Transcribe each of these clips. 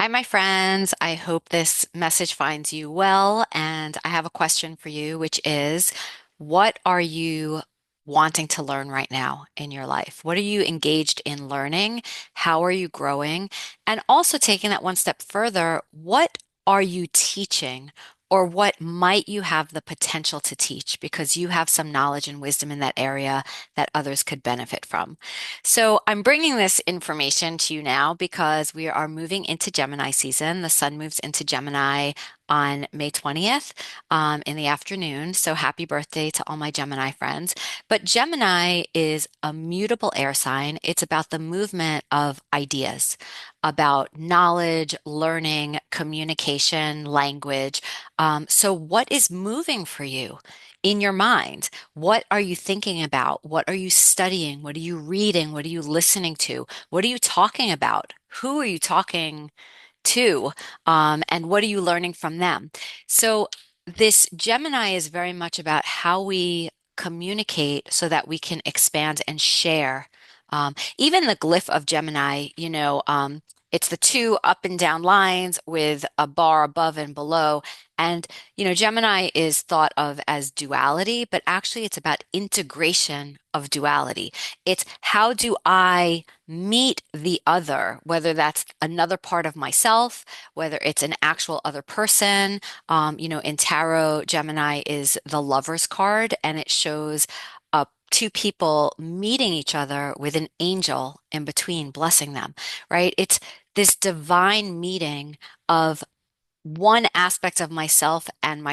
Hi, my friends. I hope this message finds you well. And I have a question for you, which is, what are you wanting to learn right now in your life? What are you engaged in learning? How are you growing? And also taking that one step further, what are you teaching? Or what might you have the potential to teach because you have some knowledge and wisdom in that area that others could benefit from? So I'm bringing this information to you now because we are moving into Gemini season. The sun moves into Gemini on May 20th in the afternoon. So happy birthday to all my Gemini friends. But Gemini is a mutable air sign. It's about the movement of ideas, about knowledge, learning, communication, language. So what is moving for you in your mind? What are you thinking about? What are you studying? What are you reading? What are you listening to? What are you talking about? Who are you talking to? And what are you learning from them? So, this Gemini is very much about how we communicate so that we can expand and share. Even the glyph of Gemini, it's the two up and down lines with a bar above and below. And Gemini is thought of as duality, but actually it's about integration of duality. It's how do I meet the other, whether that's another part of myself, whether it's an actual other person. In tarot, Gemini is the lover's card, and it shows two people meeting each other with an angel in between blessing them, right? It's this divine meeting of one aspect of myself and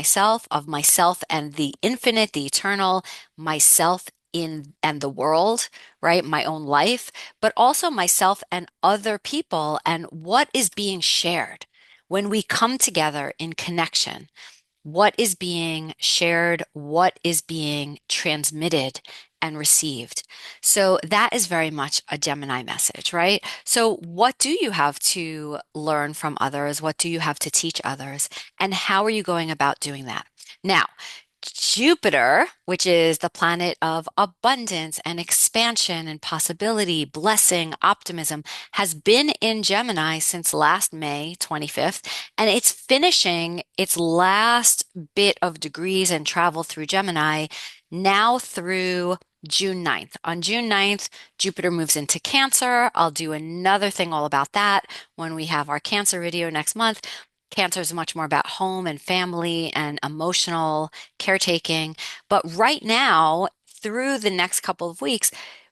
the infinite, the eternal, myself in and the world, right? My own life, but also myself and other people and what is being shared when we come together in connection. What is being shared, what is being transmitted and received. So that is very much a Gemini message, right? So what do you have to learn from others? What do you have to teach others? And how are you going about doing that? Now, Jupiter, which is the planet of abundance and expansion and possibility, blessing, optimism, has been in Gemini since last May 25th, and it's finishing its last bit of degrees and travel through Gemini now through June 9th. On June 9th, Jupiter moves into Cancer. I'll do another thing all about that when we have our Cancer video next month. Cancer is much more about home and family and emotional caretaking. But right now, through the next couple of weeks,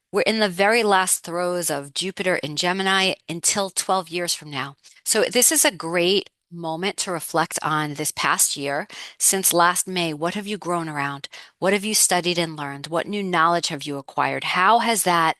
we're in the very last throes of Jupiter in Gemini until 12 years from now. So this is a great moment to reflect on this past year. Since last May, what have you grown around? What have you studied and learned? What new knowledge have you acquired? How has that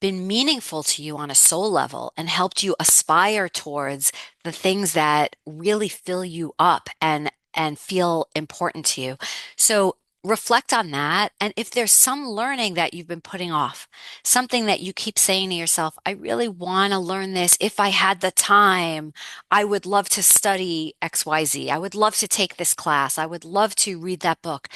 been meaningful to you on a soul level and helped you aspire towards the things that really fill you up and feel important to you? So reflect on that. And if there's some learning that you've been putting off, something that you keep saying to yourself, I really want to learn this. If I had the time, I would love to study XYZ. I would love to take this class. I would love to read that book.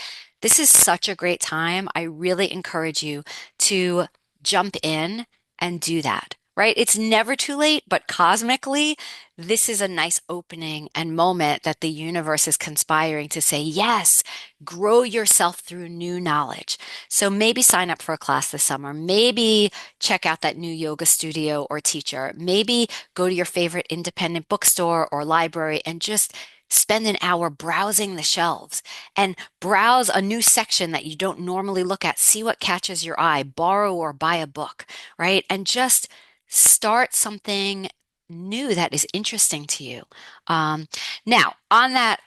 This is such a great time. I really encourage you to jump in and do that, right? It's never too late, but cosmically, this is a nice opening and moment that the universe is conspiring to say, yes, grow yourself through new knowledge. So maybe sign up for a class this summer. Maybe check out that new yoga studio or teacher. Maybe go to your favorite independent bookstore or library and just spend an hour browsing the shelves and browse a new section that you don't normally look at. See what catches your eye, borrow or buy a book, right? And just start something new that is interesting to you. Now, on that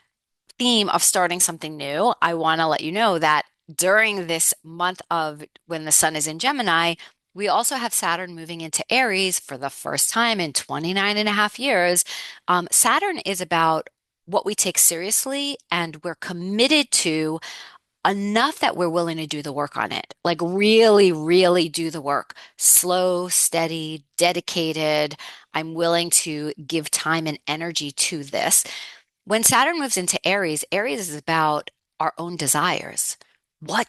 theme of starting something new, I want to let you know that during this month of when the sun is in Gemini, we also have Saturn moving into Aries for the first time in 29 and a half years. Saturn is about what we take seriously and we're committed to enough that we're willing to do the work on it. Like really, really do the work. Slow, steady, dedicated. I'm willing to give time and energy to this. When Saturn moves into Aries, Aries is about our own desires. What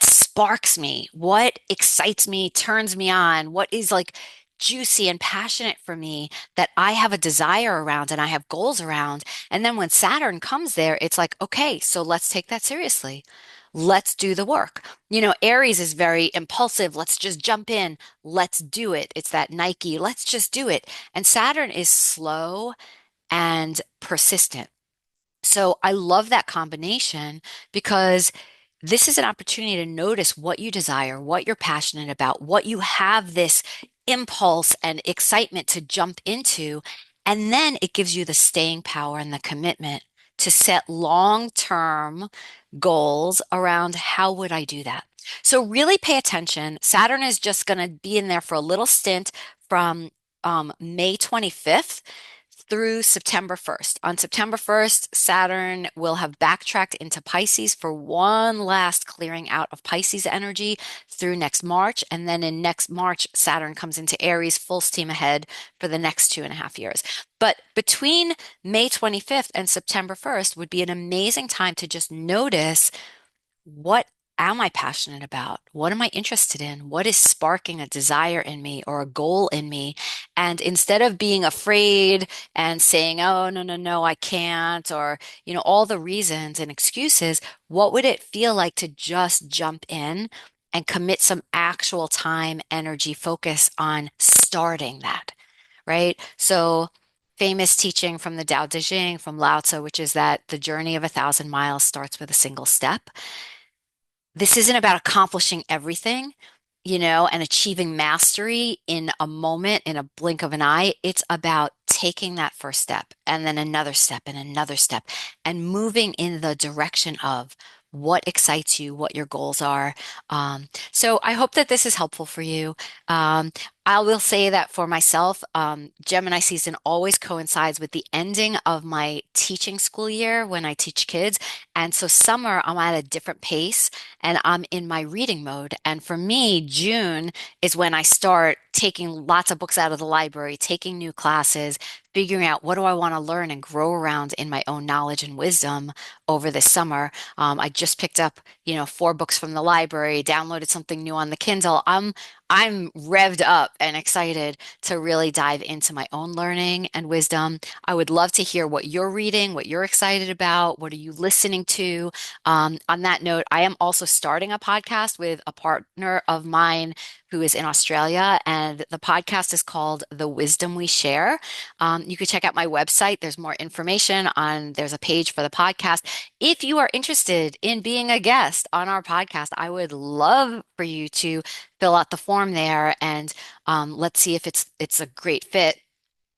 sparks me? What excites me, turns me on? What is like juicy and passionate for me that I have a desire around and I have goals around. And then when Saturn comes there, it's like, okay, so let's take that seriously. Let's do the work. Aries is very impulsive. Let's just jump in. Let's do it. It's that Nike, let's just do it. And Saturn is slow and persistent. So I love that combination because this is an opportunity to notice what you desire, what you're passionate about, what you have this impulse and excitement to jump into. And then it gives you the staying power and the commitment to set long-term goals around how would I do that. So really pay attention. Saturn is just going to be in there for a little stint from May 25th through September 1st. On September 1st, Saturn will have backtracked into Pisces for one last clearing out of Pisces energy through next March. And then in next March, Saturn comes into Aries full steam ahead for the next 2.5 years. But between May 25th and September 1st would be an amazing time to just notice what am I passionate about? What am I interested in? What is sparking a desire in me or a goal in me? And instead of being afraid and saying, oh, no, no, no, I can't, or, all the reasons and excuses, what would it feel like to just jump in and commit some actual time, energy, focus on starting that, right? So, famous teaching from the Tao Te Ching, from Lao Tzu, which is that the journey of 1,000 miles starts with a single step. This isn't about accomplishing everything, and achieving mastery in a moment, in a blink of an eye. It's about taking that first step and then another step and moving in the direction of what excites you, what your goals are. So I hope that this is helpful for you. Um, I will say that for myself, Gemini season always coincides with the ending of my teaching school year when I teach kids. And so summer, I'm at a different pace and I'm in my reading mode. And for me, June is when I start taking lots of books out of the library, taking new classes, figuring out what do I want to learn and grow around in my own knowledge and wisdom over this summer. I just picked up, 4 books from the library, downloaded something new on the Kindle. I'm revved up and excited to really dive into my own learning and wisdom. I would love to hear what you're reading, what you're excited about, what are you listening to? On that note, I am also starting a podcast with a partner of mine who is in Australia, and the podcast is called The Wisdom We Share. You could check out my website. There's more information there's a page for the podcast. If you are interested in being a guest on our podcast, I would love for you to fill out the form there and let's see if it's a great fit.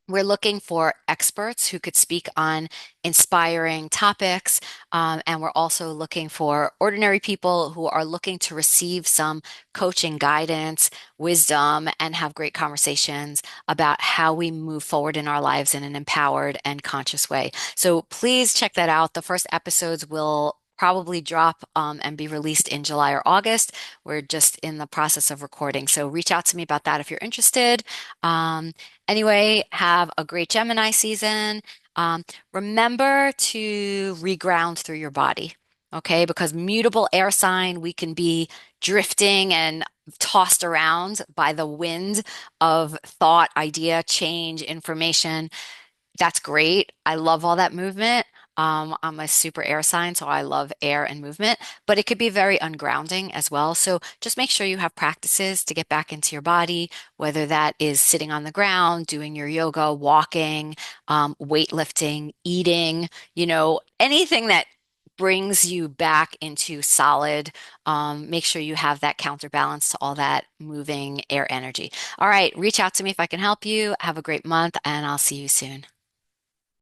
We're looking for experts who could speak on inspiring topics. And we're also looking for ordinary people who are looking to receive some coaching, guidance, wisdom, and have great conversations about how we move forward in our lives in an empowered and conscious way. So please check that out. The first episodes will probably drop and be released in July or August. We're just in the process of recording. So reach out to me about that if you're interested. Um, Anyway, have a great Gemini season. Remember to reground through your body, okay? Because mutable air sign, we can be drifting and tossed around by the wind of thought, idea, change, information. That's great. I love all that movement. I'm a super air sign, so I love air and movement, but it could be very ungrounding as well. So just make sure you have practices to get back into your body, whether that is sitting on the ground, doing your yoga, walking, weightlifting, eating, anything that brings you back into solid. Make sure you have that counterbalance to all that moving air energy. All right, reach out to me if I can help you. Have a great month, and I'll see you soon.